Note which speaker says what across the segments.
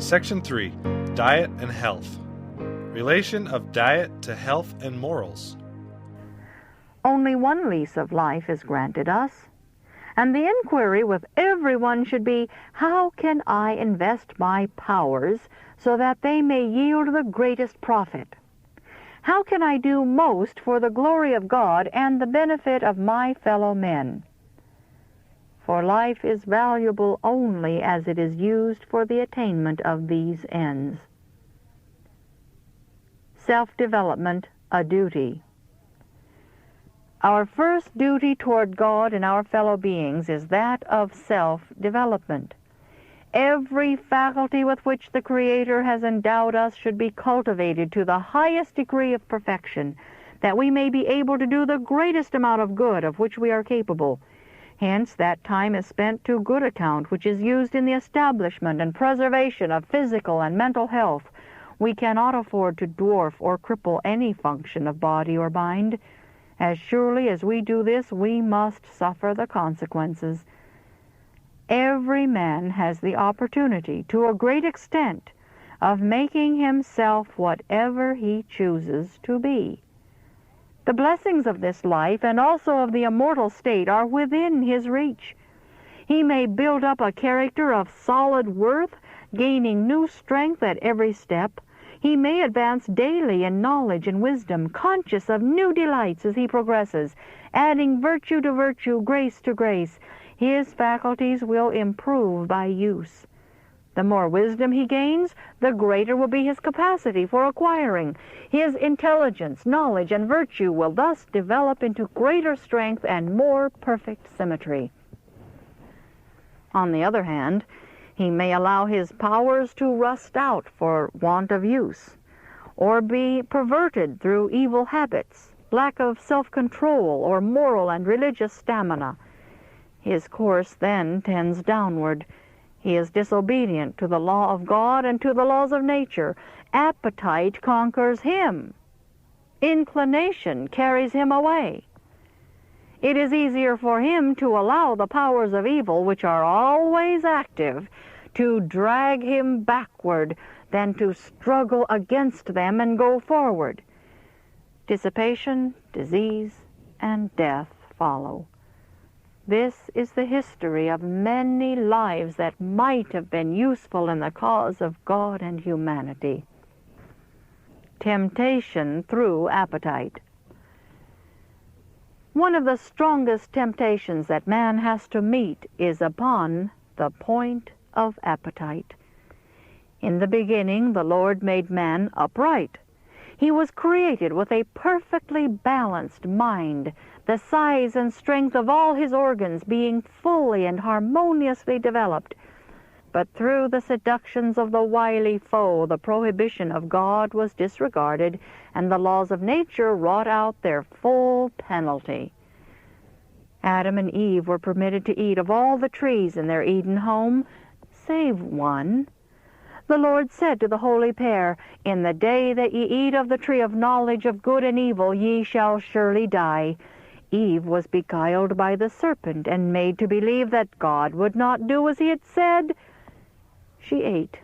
Speaker 1: Section 3. Diet and Health. Relation of diet to health and morals.
Speaker 2: Only one lease of life is granted us, and the inquiry with everyone should be, how can I invest my powers so that they may yield the greatest profit? How can I do most for the glory of God and the benefit of my fellow men? For life is valuable only as it is used for the attainment of these ends. Self-development, a duty. Our first duty toward God and our fellow beings is that of self-development. Every faculty with which the Creator has endowed us should be cultivated to the highest degree of perfection, that we may be able to do the greatest amount of good of which we are capable. Hence, that time is spent to good account which is used in the establishment and preservation of physical and mental health. We cannot afford to dwarf or cripple any function of body or mind. As surely as we do this, we must suffer the consequences. Every man has the opportunity, to a great extent, of making himself whatever he chooses to be. The blessings of this life and also of the immortal state are within his reach. He may build up a character of solid worth, gaining new strength at every step. He may advance daily in knowledge and wisdom, conscious of new delights as he progresses, adding virtue to virtue, grace to grace. His faculties will improve by use. The more wisdom he gains, the greater will be his capacity for acquiring. His intelligence, knowledge, and virtue will thus develop into greater strength and more perfect symmetry. On the other hand, he may allow his powers to rust out for want of use, or be perverted through evil habits, lack of self-control, or moral and religious stamina. His course then tends downward. He is disobedient to the law of God and to the laws of nature. Appetite conquers him. Inclination carries him away. It is easier for him to allow the powers of evil, which are always active, to drag him backward than to struggle against them and go forward. Dissipation, disease, and death follow. This is the history of many lives that might have been useful in the cause of God and humanity. Temptation through appetite. One of the strongest temptations that man has to meet is upon the point of appetite. In the beginning, the Lord made man upright. He was created with a perfectly balanced mind, the size and strength of all his organs being fully and harmoniously developed. But through the seductions of the wily foe, the prohibition of God was disregarded, and the laws of nature wrought out their full penalty. Adam and Eve were permitted to eat of all the trees in their Eden home, save one. The Lord said to the holy pair, "In the day that ye eat of the tree of knowledge of good and evil, ye shall surely die." Eve was beguiled by the serpent and made to believe that God would not do as he had said. She ate,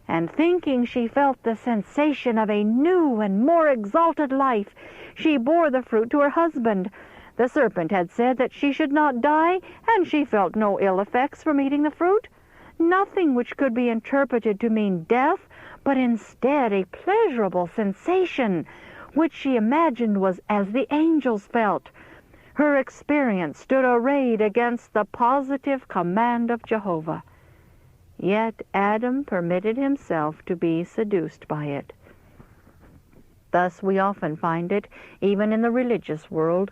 Speaker 2: and thinking she felt the sensation of a new and more exalted life, she bore the fruit to her husband. The serpent had said that she should not die, and she felt no ill effects from eating the fruit. Nothing which could be interpreted to mean death, but instead a pleasurable sensation, which she imagined was as the angels felt. Her experience stood arrayed against the positive command of Jehovah. Yet Adam permitted himself to be seduced by it. Thus we often find it, even in the religious world.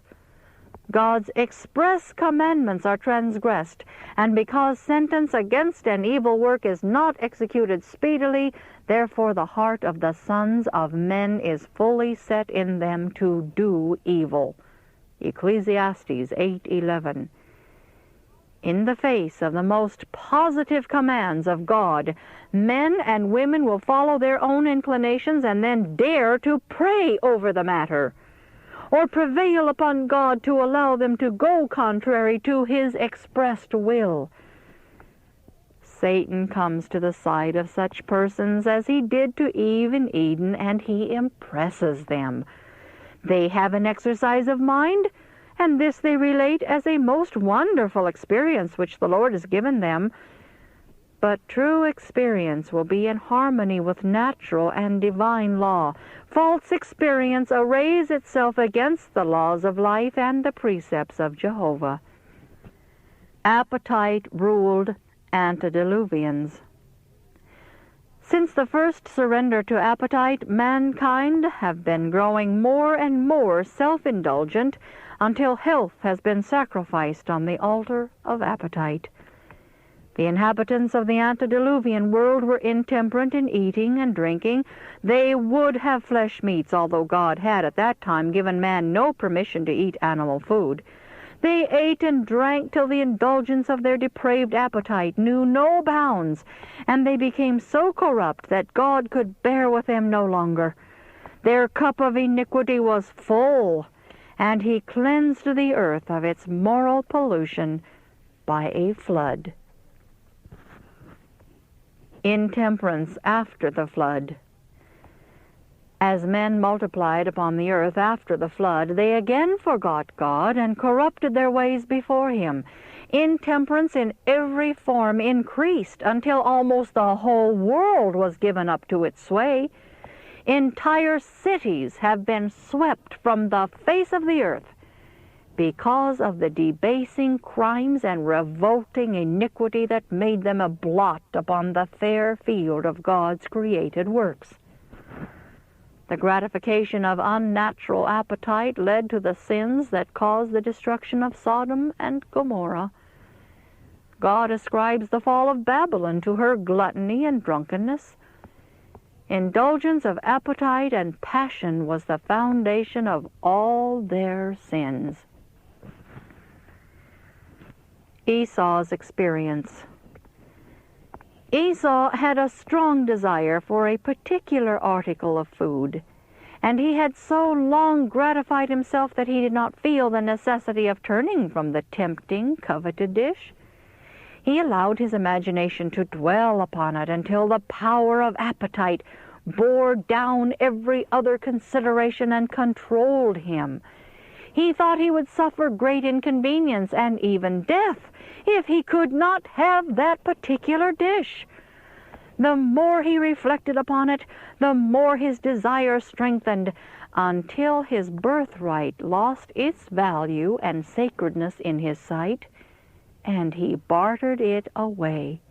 Speaker 2: God's express commandments are transgressed, and because sentence against an evil work is not executed speedily, therefore the heart of the sons of men is fully set in them to do evil. Ecclesiastes 8:11. In the face of the most positive commands of God, men and women will follow their own inclinations and then dare to pray over the matter, or prevail upon God to allow them to go contrary to his expressed will. Satan comes to the side of such persons as he did to Eve in Eden, and he impresses them. They have an exercise of mind, and this they relate as a most wonderful experience which the Lord has given them. But true experience will be in harmony with natural and divine law. False experience arrays itself against the laws of life and the precepts of Jehovah. Appetite ruled antediluvians. Since the first surrender to appetite, mankind have been growing more and more self-indulgent until health has been sacrificed on the altar of appetite. The inhabitants of the antediluvian world were intemperate in eating and drinking. They would have flesh meats, although God had at that time given man no permission to eat animal food. They ate and drank till the indulgence of their depraved appetite knew no bounds, and they became so corrupt that God could bear with them no longer. Their cup of iniquity was full, and he cleansed the earth of its moral pollution by a flood. Intemperance after the flood. As men multiplied upon the earth after the flood, they again forgot God and corrupted their ways before him. Intemperance in every form increased until almost the whole world was given up to its sway. Entire cities have been swept from the face of the earth because of the debasing crimes and revolting iniquity that made them a blot upon the fair field of God's created works. The gratification of unnatural appetite led to the sins that caused the destruction of Sodom and Gomorrah. God ascribes the fall of Babylon to her gluttony and drunkenness. Indulgence of appetite and passion was the foundation of all their sins. Esau's experience. Esau had a strong desire for a particular article of food, and he had so long gratified himself that he did not feel the necessity of turning from the tempting, coveted dish. He allowed his imagination to dwell upon it until the power of appetite bore down every other consideration and controlled him. He thought he would suffer great inconvenience and even death if he could not have that particular dish. The more he reflected upon it, the more his desire strengthened, until his birthright lost its value and sacredness in his sight, and he bartered it away.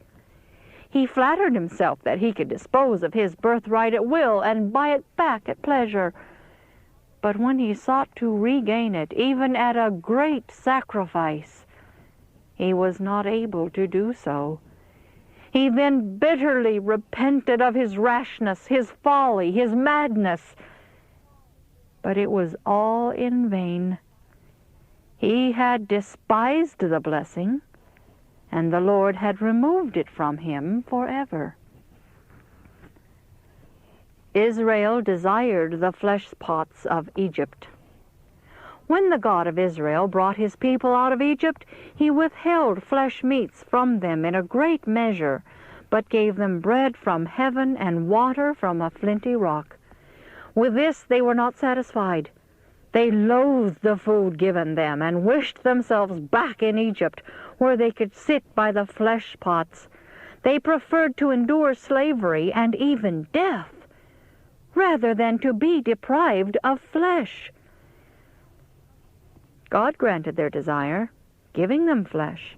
Speaker 2: He flattered himself that he could dispose of his birthright at will and buy it back at pleasure. But when he sought to regain it, even at a great sacrifice, he was not able to do so. He then bitterly repented of his rashness, his folly, his madness. But it was all in vain. He had despised the blessing, and the Lord had removed it from him forever. Israel desired the flesh pots of Egypt. When the God of Israel brought his people out of Egypt, he withheld flesh meats from them in a great measure, but gave them bread from heaven and water from a flinty rock. With this they were not satisfied. They loathed the food given them and wished themselves back in Egypt, where they could sit by the flesh pots. They preferred to endure slavery and even death, rather than to be deprived of flesh. God granted their desire, giving them flesh,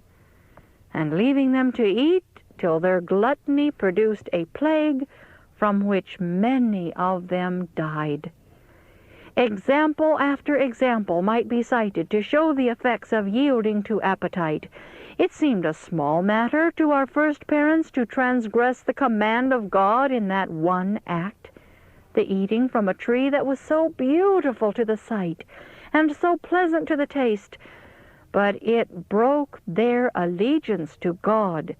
Speaker 2: and leaving them to eat till their gluttony produced a plague from which many of them died. Example after example might be cited to show the effects of yielding to appetite. It seemed a small matter to our first parents to transgress the command of God in that one act, the eating from a tree that was so beautiful to the sight and so pleasant to the taste, but it broke their allegiance to God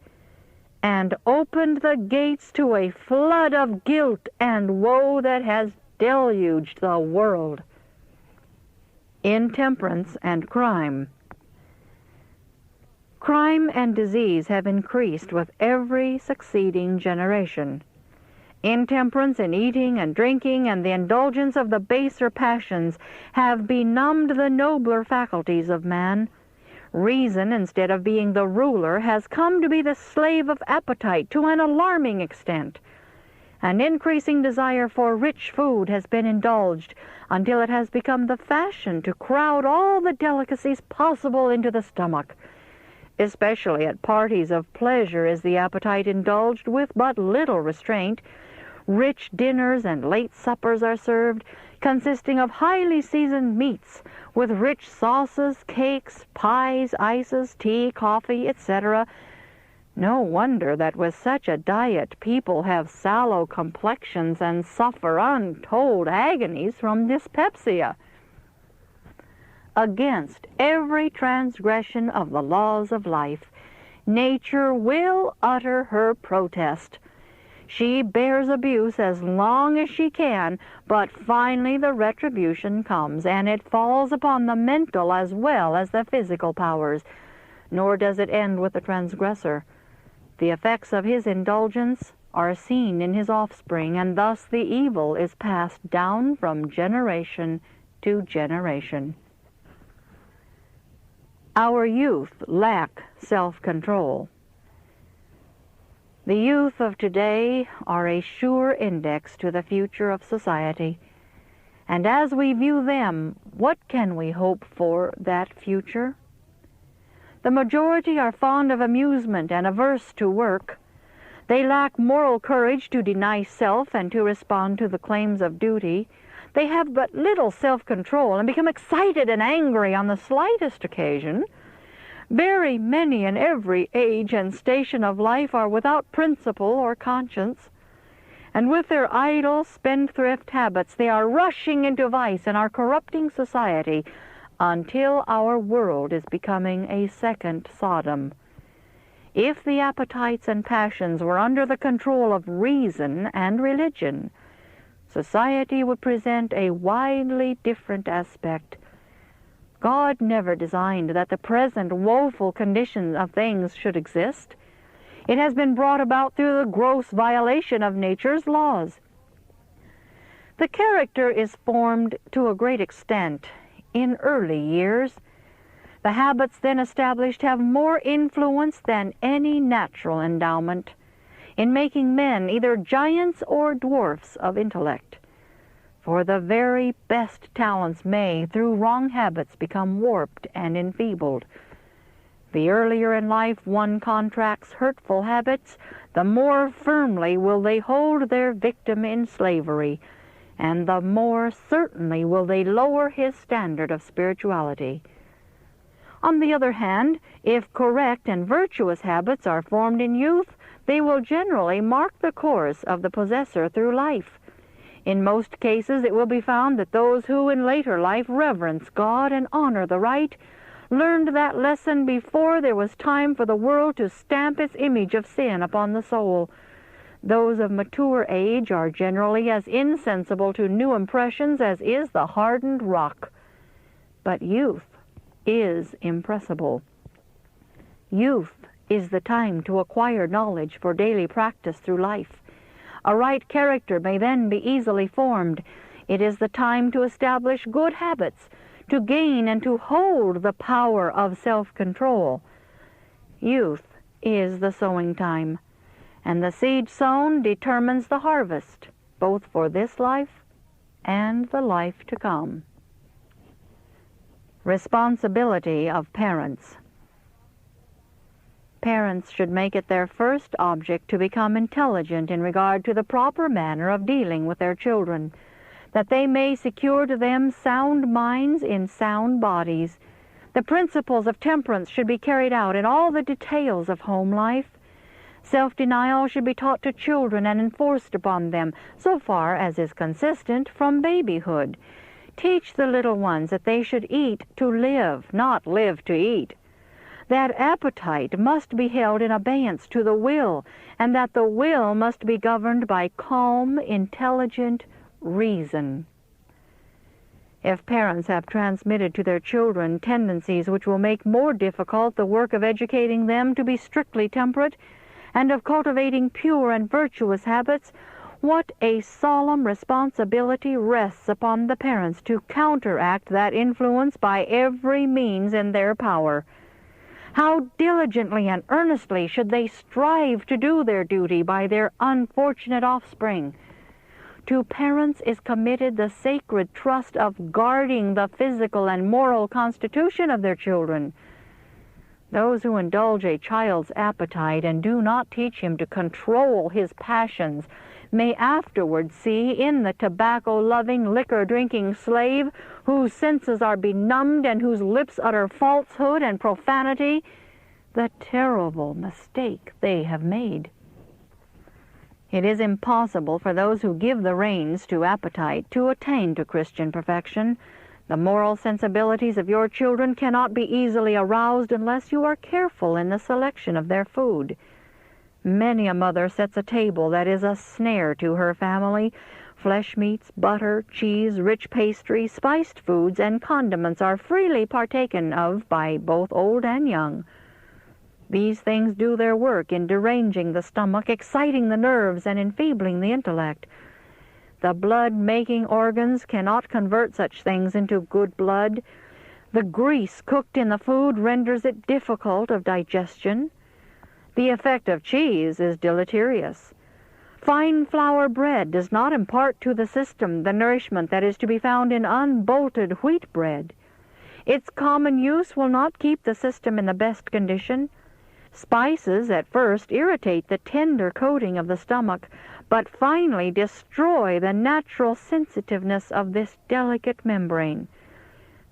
Speaker 2: and opened the gates to a flood of guilt and woe that has deluged the world. Intemperance and crime. Crime and disease have increased with every succeeding generation. Intemperance in eating and drinking and the indulgence of the baser passions have benumbed the nobler faculties of man. Reason, instead of being the ruler, has come to be the slave of appetite to an alarming extent. An increasing desire for rich food has been indulged until it has become the fashion to crowd all the delicacies possible into the stomach. Especially at parties of pleasure is the appetite indulged with but little restraint. Rich dinners and late suppers are served, consisting of highly seasoned meats, with rich sauces, cakes, pies, ices, tea, coffee, etc. No wonder that with such a diet people have sallow complexions and suffer untold agonies from dyspepsia. Against every transgression of the laws of life, nature will utter her protest. She bears abuse as long as she can, but finally the retribution comes, and it falls upon the mental as well as the physical powers. Nor does it end with the transgressor. The effects of his indulgence are seen in his offspring, and thus the evil is passed down from generation to generation. Our youth lack self-control. The youth of today are a sure index to the future of society, and as we view them, what can we hope for that future? The majority are fond of amusement and averse to work. They lack moral courage to deny self and to respond to the claims of duty. They have but little self-control and become excited and angry on the slightest occasion. Very many in every age and station of life are without principle or conscience, and with their idle, spendthrift habits they are rushing into vice and are corrupting society until our world is becoming a second Sodom. If the appetites and passions were under the control of reason and religion, society would present a widely different aspect. God never designed that the present woeful condition of things should exist. It has been brought about through the gross violation of nature's laws. The character is formed to a great extent in early years. The habits then established have more influence than any natural endowment in making men either giants or dwarfs of intellect. For the very best talents may, through wrong habits, become warped and enfeebled. The earlier in life one contracts hurtful habits, the more firmly will they hold their victim in slavery, and the more certainly will they lower his standard of spirituality. On the other hand, if correct and virtuous habits are formed in youth, they will generally mark the course of the possessor through life. In most cases it will be found that those who in later life reverence God and honor the right learned that lesson before there was time for the world to stamp its image of sin upon the soul. Those of mature age are generally as insensible to new impressions as is the hardened rock. But youth is impressible. Youth is the time to acquire knowledge for daily practice through life. A right character may then be easily formed. It is the time to establish good habits, to gain and to hold the power of self-control. Youth is the sowing time, and the seed sown determines the harvest, both for this life and the life to come. Responsibility of parents. Parents should make it their first object to become intelligent in regard to the proper manner of dealing with their children, that they may secure to them sound minds in sound bodies. The principles of temperance should be carried out in all the details of home life. Self-denial should be taught to children and enforced upon them, so far as is consistent, from babyhood. Teach the little ones that they should eat to live, not live to eat. That appetite must be held in abeyance to the will, and that the will must be governed by calm, intelligent reason. If parents have transmitted to their children tendencies which will make more difficult the work of educating them to be strictly temperate, and of cultivating pure and virtuous habits, what a solemn responsibility rests upon the parents to counteract that influence by every means in their power. How diligently and earnestly should they strive to do their duty by their unfortunate offspring. To parents is committed the sacred trust of guarding the physical and moral constitution of their children. Those who indulge a child's appetite and do not teach him to control his passions may afterward see in the tobacco-loving, liquor-drinking slave, whose senses are benumbed and whose lips utter falsehood and profanity, the terrible mistake they have made. It is impossible for those who give the reins to appetite to attain to Christian perfection. The moral sensibilities of your children cannot be easily aroused unless you are careful in the selection of their food. Many a mother sets a table that is a snare to her family. Flesh meats, butter, cheese, rich pastry, spiced foods, and condiments are freely partaken of by both old and young. These things do their work in deranging the stomach, exciting the nerves, and enfeebling the intellect. The blood-making organs cannot convert such things into good blood. The grease cooked in the food renders it difficult of digestion. The effect of cheese is deleterious. Fine flour bread does not impart to the system the nourishment that is to be found in unbolted wheat bread. Its common use will not keep the system in the best condition. Spices at first irritate the tender coating of the stomach, but finally destroy the natural sensitiveness of this delicate membrane.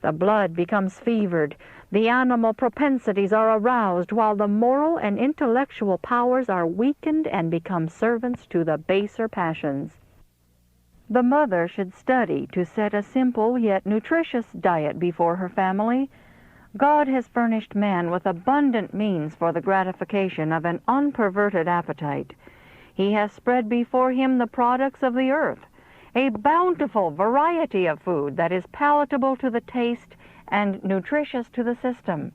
Speaker 2: The blood becomes fevered, the animal propensities are aroused, while the moral and intellectual powers are weakened and become servants to the baser passions. The mother should study to set a simple yet nutritious diet before her family. God has furnished man with abundant means for the gratification of an unperverted appetite. He has spread before him the products of the earth, a bountiful variety of food that is palatable to the taste and nutritious to the system.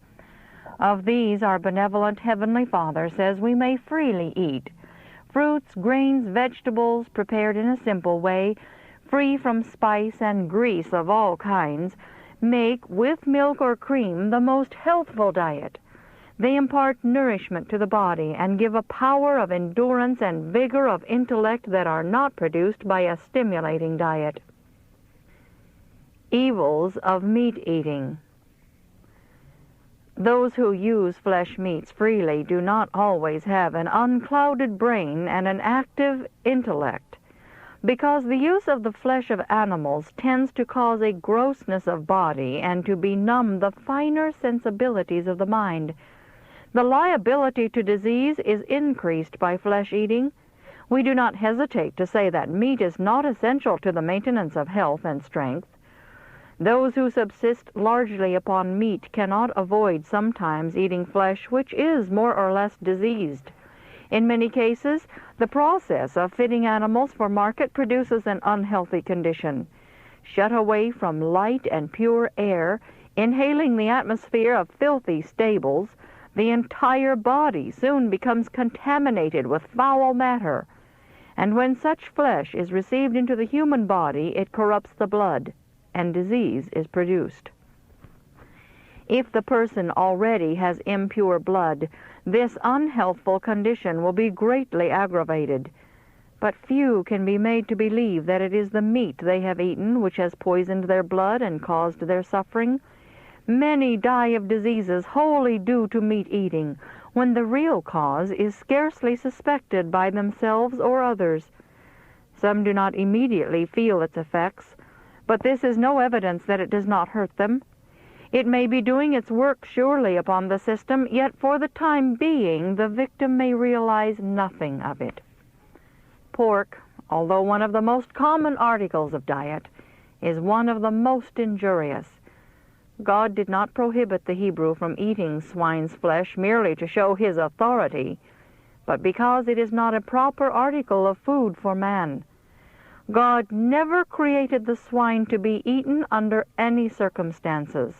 Speaker 2: Of these our benevolent Heavenly Father says we may freely eat. Fruits, grains, vegetables, prepared in a simple way, free from spice and grease of all kinds, make, with milk or cream, the most healthful diet. They impart nourishment to the body and give a power of endurance and vigor of intellect that are not produced by a stimulating diet. Evils of meat eating. Those who use flesh meats freely do not always have an unclouded brain and an active intellect, because the use of the flesh of animals tends to cause a grossness of body and to benumb the finer sensibilities of the mind. The liability to disease is increased by flesh eating. We do not hesitate to say that meat is not essential to the maintenance of health and strength. Those who subsist largely upon meat cannot avoid sometimes eating flesh which is more or less diseased. In many cases, the process of fitting animals for market produces an unhealthy condition. Shut away from light and pure air, inhaling the atmosphere of filthy stables, the entire body soon becomes contaminated with foul matter, and when such flesh is received into the human body, it corrupts the blood, and disease is produced. If the person already has impure blood, this unhealthful condition will be greatly aggravated. But few can be made to believe that it is the meat they have eaten which has poisoned their blood and caused their suffering. Many die of diseases wholly due to meat eating, when the real cause is scarcely suspected by themselves or others. Some do not immediately feel its effects, but this is no evidence that it does not hurt them. It may be doing its work surely upon the system, yet for the time being the victim may realize nothing of it. Pork, although one of the most common articles of diet, is one of the most injurious. God did not prohibit the Hebrew from eating swine's flesh merely to show his authority, but because it is not a proper article of food for man. God never created the swine to be eaten under any circumstances.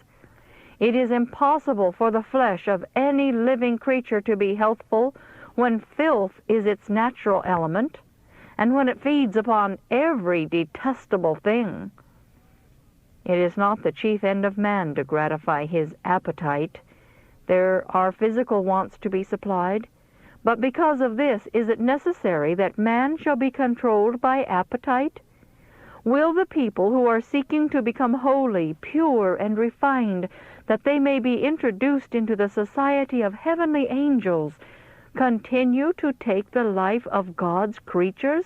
Speaker 2: It is impossible for the flesh of any living creature to be healthful when filth is its natural element, and when it feeds upon every detestable thing. It is not the chief end of man to gratify his appetite. There are physical wants to be supplied, but because of this, is it necessary that man shall be controlled by appetite? Will the people who are seeking to become holy, pure, and refined, that they may be introduced into the society of heavenly angels, continue to take the life of God's creatures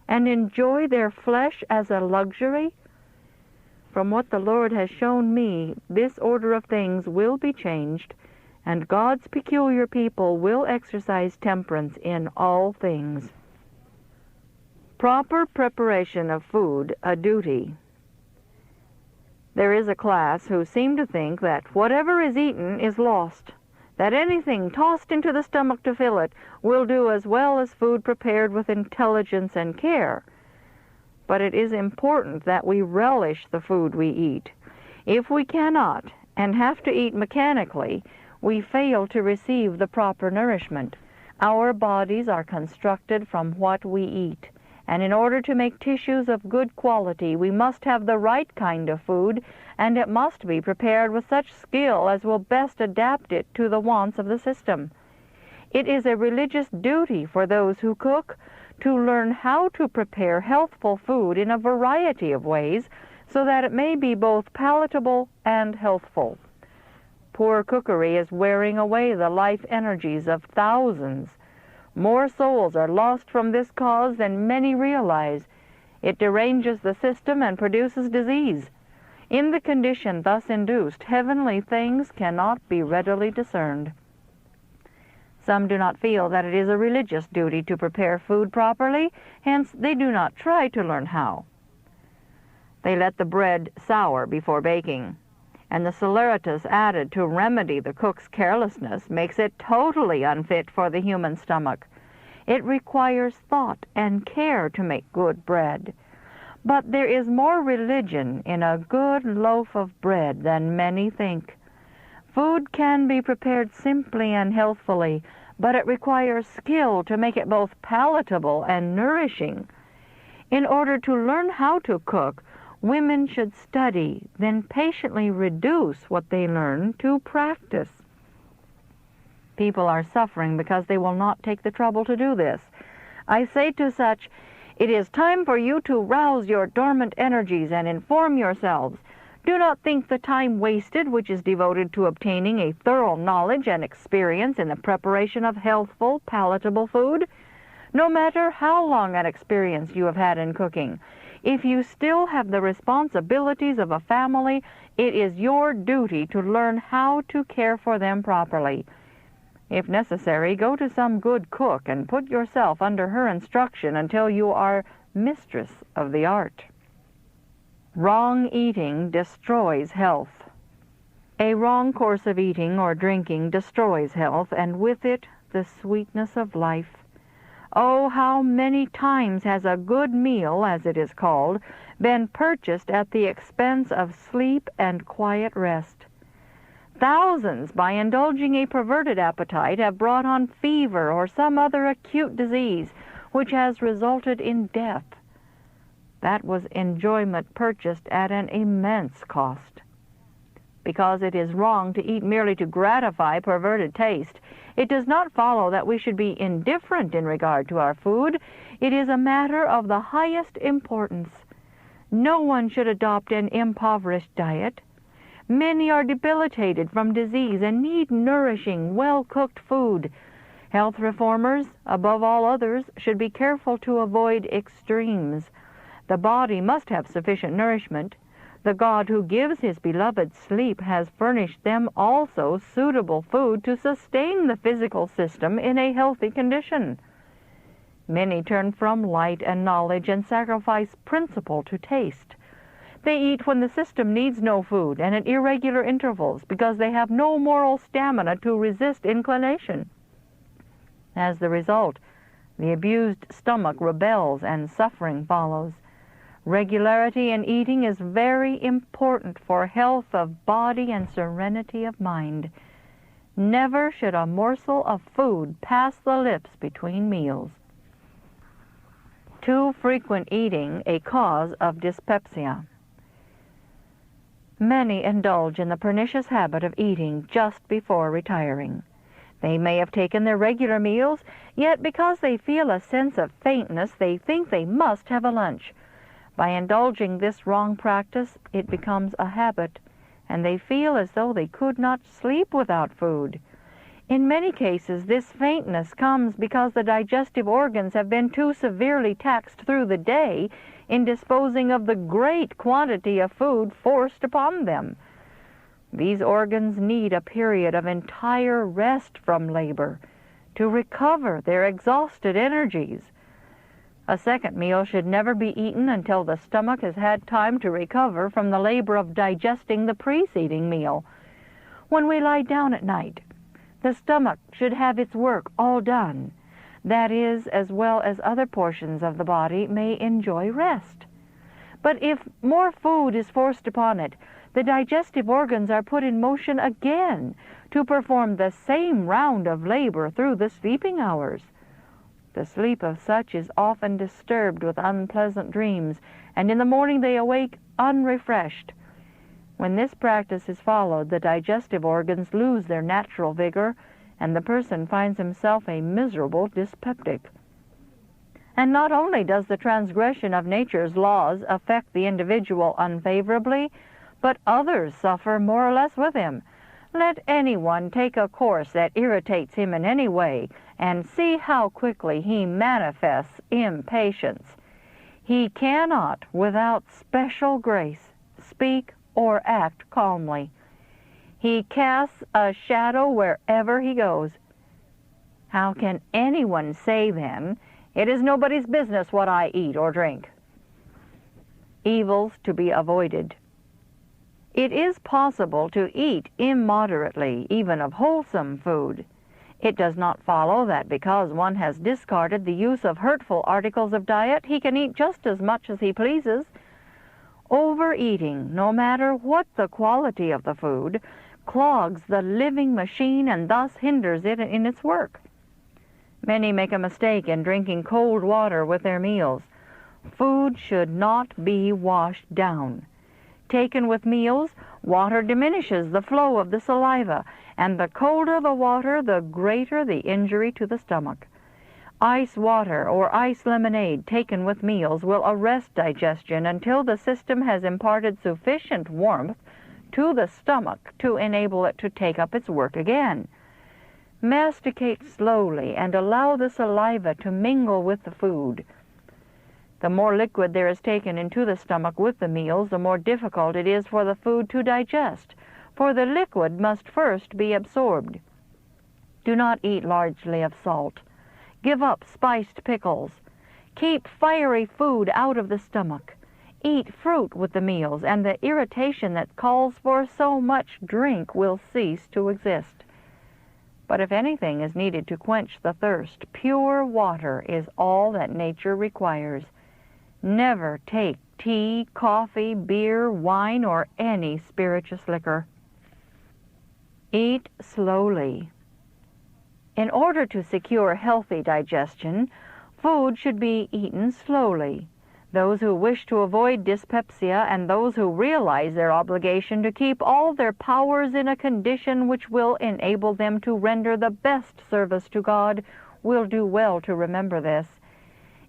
Speaker 2: and enjoy their flesh as a luxury? From what the Lord has shown me, this order of things will be changed, and God's peculiar people will exercise temperance in all things. Proper preparation of food, a duty. There is a class who seem to think that whatever is eaten is lost, that anything tossed into the stomach to fill it will do as well as food prepared with intelligence and care. But it is important that we relish the food we eat. If we cannot, and have to eat mechanically, we fail to receive the proper nourishment. Our bodies are constructed from what we eat, and in order to make tissues of good quality, we must have the right kind of food, and it must be prepared with such skill as will best adapt it to the wants of the system. It is a religious duty for those who cook to learn how to prepare healthful food in a variety of ways, so that it may be both palatable and healthful. Poor cookery is wearing away the life energies of thousands. More souls are lost from this cause than many realize. It deranges the system and produces disease. In the condition thus induced, heavenly things cannot be readily discerned. Some do not feel that it is a religious duty to prepare food properly, hence they do not try to learn how. They let the bread sour before baking, and the saleratus added to remedy the cook's carelessness makes it totally unfit for the human stomach. It requires thought and care to make good bread. But there is more religion in a good loaf of bread than many think. Food can be prepared simply and healthfully, but it requires skill to make it both palatable and nourishing. In order to learn how to cook, women should study, then patiently reduce what they learn to practice. People are suffering because they will not take the trouble to do this. I say to such, it is time for you to rouse your dormant energies and inform yourselves. Do not think the time wasted which is devoted to obtaining a thorough knowledge and experience in the preparation of healthful, palatable food. No matter how long an experience you have had in cooking, if you still have the responsibilities of a family, it is your duty to learn how to care for them properly. If necessary, go to some good cook and put yourself under her instruction until you are mistress of the art. Wrong eating destroys health. A wrong course of eating or drinking destroys health, and with it the sweetness of life. Oh, how many times has a good meal, as it is called, been purchased at the expense of sleep and quiet rest. Thousands, by indulging a perverted appetite, have brought on fever or some other acute disease, which has resulted in death. That was enjoyment purchased at an immense cost. Because it is wrong to eat merely to gratify perverted taste, it does not follow that we should be indifferent in regard to our food. It is a matter of the highest importance. No one should adopt an impoverished diet. Many are debilitated from disease and need nourishing, well-cooked food. Health reformers, above all others, should be careful to avoid extremes. The body must have sufficient nourishment. The God who gives his beloved sleep has furnished them also suitable food to sustain the physical system in a healthy condition. Many turn from light and knowledge and sacrifice principle to taste. They eat when the system needs no food and at irregular intervals because they have no moral stamina to resist inclination. As the result, the abused stomach rebels and suffering follows. Regularity in eating is very important for health of body and serenity of mind. Never should a morsel of food pass the lips between meals. Too frequent eating a cause of dyspepsia. Many indulge in the pernicious habit of eating just before retiring. They may have taken their regular meals, yet because they feel a sense of faintness, they think they must have a lunch. By indulging this wrong practice, it becomes a habit, and they feel as though they could not sleep without food. In many cases, this faintness comes because the digestive organs have been too severely taxed through the day in disposing of the great quantity of food forced upon them. These organs need a period of entire rest from labor to recover their exhausted energies. A second meal should never be eaten until the stomach has had time to recover from the labor of digesting the preceding meal. When we lie down at night, the stomach should have its work all done. That is, as well as other portions of the body may enjoy rest. But if more food is forced upon it, the digestive organs are put in motion again to perform the same round of labor through the sleeping hours. The sleep of such is often disturbed with unpleasant dreams, and in the morning they awake unrefreshed. When this practice is followed, the digestive organs lose their natural vigor, and the person finds himself a miserable dyspeptic. And not only does the transgression of nature's laws affect the individual unfavorably, but others suffer more or less with him. Let anyone take a course that irritates him in any way, and see how quickly he manifests impatience. He cannot, without special grace, speak or act calmly. He casts a shadow wherever he goes. How can anyone say then, "It is nobody's business what I eat or drink"? Evils to be avoided. It is possible to eat immoderately, even of wholesome food. It does not follow that because one has discarded the use of hurtful articles of diet, he can eat just as much as he pleases. Overeating, no matter what the quality of the food, clogs the living machine and thus hinders it in its work. Many make a mistake in drinking cold water with their meals. Food should not be washed down. Taken with meals, water diminishes the flow of the saliva, and the colder the water, the greater the injury to the stomach. Ice water or ice lemonade taken with meals will arrest digestion until the system has imparted sufficient warmth to the stomach to enable it to take up its work again. Masticate slowly and allow the saliva to mingle with the food. The more liquid there is taken into the stomach with the meals, the more difficult it is for the food to digest, for the liquid must first be absorbed. Do not eat largely of salt. Give up spiced pickles. Keep fiery food out of the stomach. Eat fruit with the meals, and the irritation that calls for so much drink will cease to exist. But if anything is needed to quench the thirst, pure water is all that nature requires. Never take tea, coffee, beer, wine, or any spirituous liquor. Eat slowly. In order to secure healthy digestion, food should be eaten slowly. Those who wish to avoid dyspepsia and those who realize their obligation to keep all their powers in a condition which will enable them to render the best service to God will do well to remember this.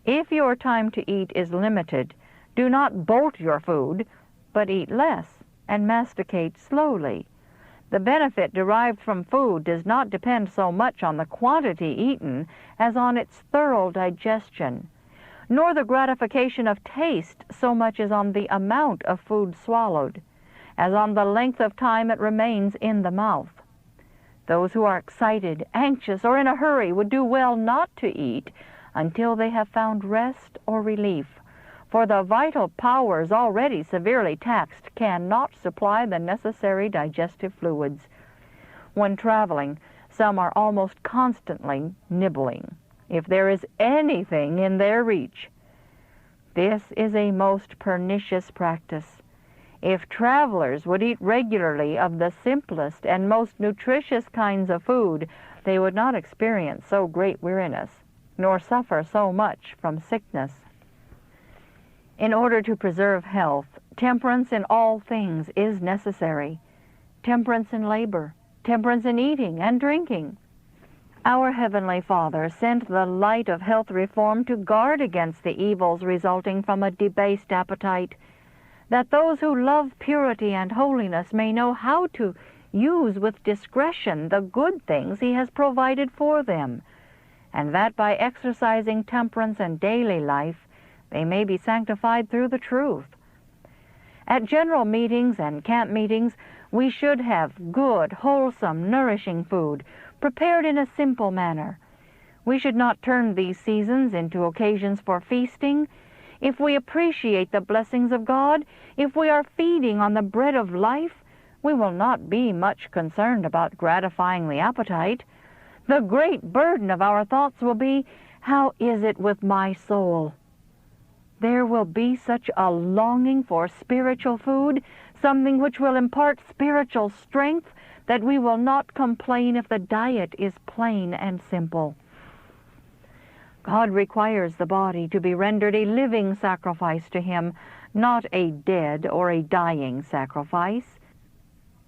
Speaker 2: If your time to eat is limited, do not bolt your food, but eat less and masticate slowly. The benefit derived from food does not depend so much on the quantity eaten as on its thorough digestion, nor the gratification of taste so much as on the amount of food swallowed, as on the length of time it remains in the mouth. Those who are excited, anxious, or in a hurry would do well not to eat until they have found rest or relief, for the vital powers already severely taxed cannot supply the necessary digestive fluids. When traveling, some are almost constantly nibbling, if there is anything in their reach. This is a most pernicious practice. If travelers would eat regularly of the simplest and most nutritious kinds of food, they would not experience so great weariness, nor suffer so much from sickness. In order to preserve health, temperance in all things is necessary. Temperance in labor, temperance in eating and drinking. Our Heavenly Father sent the light of health reform to guard against the evils resulting from a debased appetite, that those who love purity and holiness may know how to use with discretion the good things He has provided for them, and that by exercising temperance in daily life they may be sanctified through the truth. At general meetings and camp meetings, we should have good, wholesome, nourishing food, prepared in a simple manner. We should not turn these seasons into occasions for feasting. If we appreciate the blessings of God, if we are feeding on the bread of life, we will not be much concerned about gratifying the appetite. The great burden of our thoughts will be, how is it with my soul? There will be such a longing for spiritual food, something which will impart spiritual strength, that we will not complain if the diet is plain and simple. God requires the body to be rendered a living sacrifice to Him, not a dead or a dying sacrifice.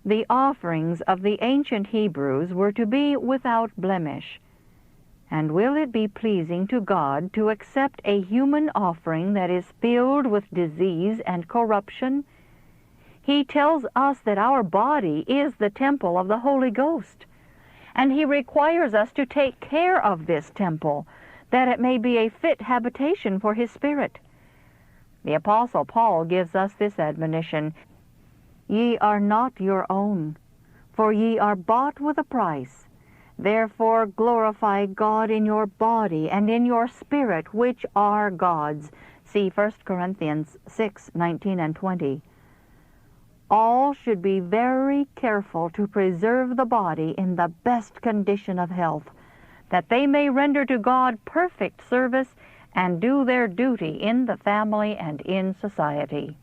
Speaker 2: The offerings of the ancient Hebrews were to be without blemish. And will it be pleasing to God to accept a human offering that is filled with disease and corruption? He tells us that our body is the temple of the Holy Ghost, and He requires us to take care of this temple, that it may be a fit habitation for His Spirit. The Apostle Paul gives us this admonition, "Ye are not your own, for ye are bought with a price. Therefore glorify God in your body and in your spirit, which are God's." See 1 Corinthians 6:19 and 20. All should be very careful to preserve the body in the best condition of health, that they may render to God perfect service and do their duty in the family and in society.